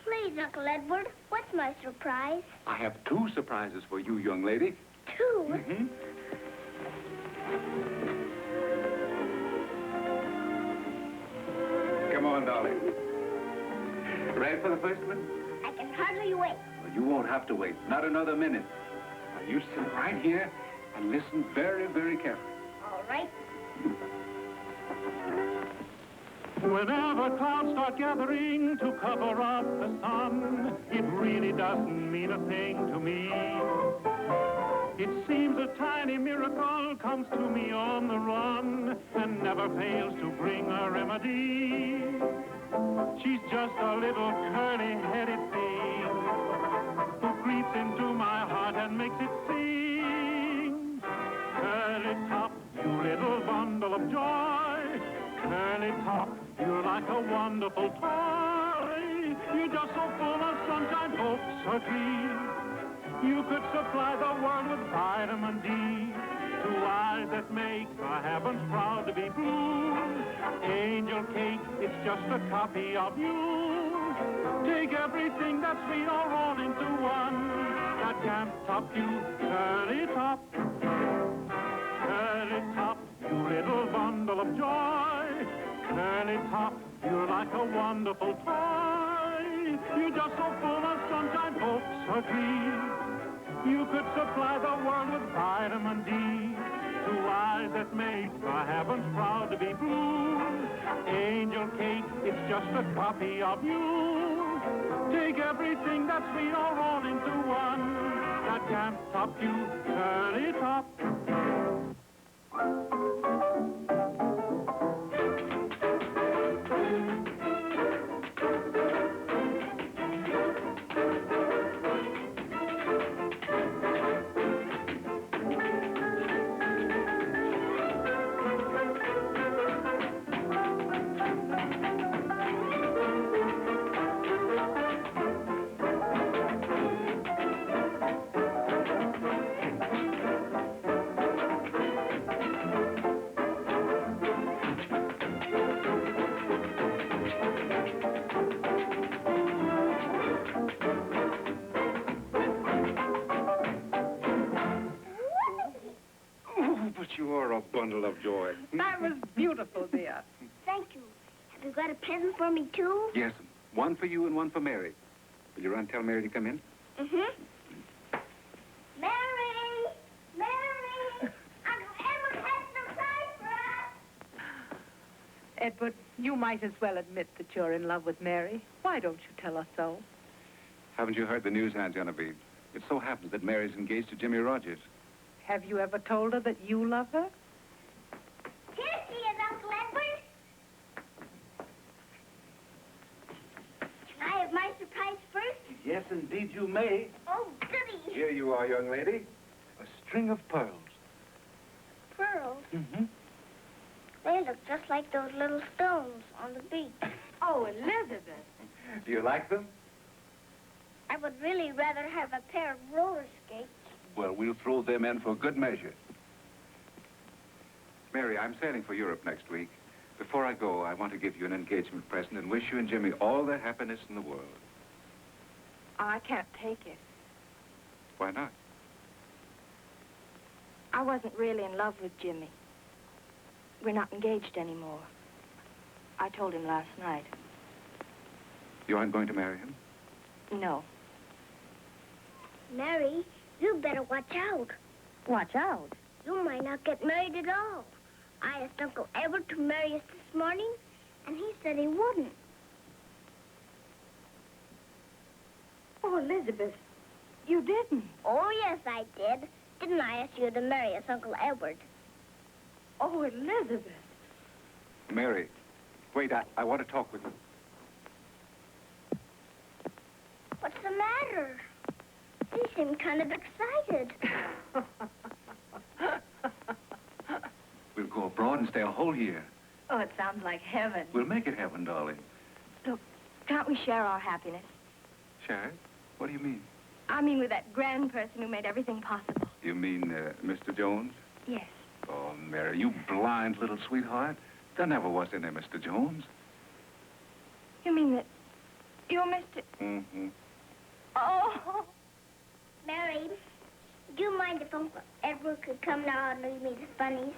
Please, Uncle Edward, what's my surprise? I have 2 surprises for you, young lady. 2? Mm-hmm. Come on, darling. Ready for the first one? I can hardly wait. Well, you won't have to wait. Not another minute. Now, you sit right here and listen very, very carefully. All right. Whenever clouds start gathering to cover up the sun, it really doesn't mean a thing to me. It seems a tiny miracle comes to me on the run and never fails to bring a remedy. She's just a little curly-headed thing who creeps into my heart and makes it sing. Curly top, you little bundle of joy. Curly top, you're like a wonderful toy. You're just so full of sunshine, folks agree. You could supply the world with vitamin D. 2 eyes that make the heavens proud to be blue. Angel cake, it's just a copy of you. Take everything that's sweet all rolled into one. That can't top you, curly top. Curly top, you little bundle of joy. Curly top, you're like a wonderful toy. You're just so full of sunshine, folks agree. You could supply the world with vitamin D. 2 eyes that make the heavens proud to be blue. Angel cake, it's just a copy of you. Take everything that's sweet all rolled into one. That can't top you, curly top. You are a bundle of joy. That was beautiful, dear. Thank you. Have you got a present for me, too? Yes, 1 for you and 1 for Mary. Will you run and tell Mary to come in? Mm-hmm. Mary! Mary! Uncle Edward has a surprise for us! Edward, you might as well admit that you're in love with Mary. Why don't you tell us so? Haven't you heard the news, Aunt Genevieve? It so happens that Mary's engaged to Jimmy Rogers. Have you ever told her that you love her? Here she is, Uncle Edward. Can I have my surprise first? Yes, indeed you may. Oh, goody. Here you are, young lady. A string of pearls. Pearls? Mm-hmm. They look just like those little stones on the beach. Oh, Elizabeth. Do you like them? I would really rather have a pair of roller skates. Well, we'll throw them in for good measure. Mary, I'm sailing for Europe next week. Before I go, I want to give you an engagement present and wish you and Jimmy all the happiness in the world. I can't take it. Why not? I wasn't really in love with Jimmy. We're not engaged anymore. I told him last night. You aren't going to marry him? No. Mary, you better watch out. Watch out. You might not get married at all. I asked Uncle Edward to marry us this morning, and he said he wouldn't. Oh, Elizabeth, you didn't. Oh, yes, I did. Didn't I ask you to marry us, Uncle Edward? Oh, Elizabeth. Mary, wait, I want to talk with you. What's the matter? You seem kind of excited. We'll go abroad and stay a whole year. Oh, it sounds like heaven. We'll make it heaven, darling. Look, can't we share our happiness? Share it? What do you mean? I mean with that grand person who made everything possible. You mean Mr. Jones? Yes. Oh, Mary, you blind little sweetheart. There never was any Mr. Jones. You mean that you're Mr... Mm-hmm. Oh! Mary, do you mind if Uncle Edward could come now and leave me the bunnies?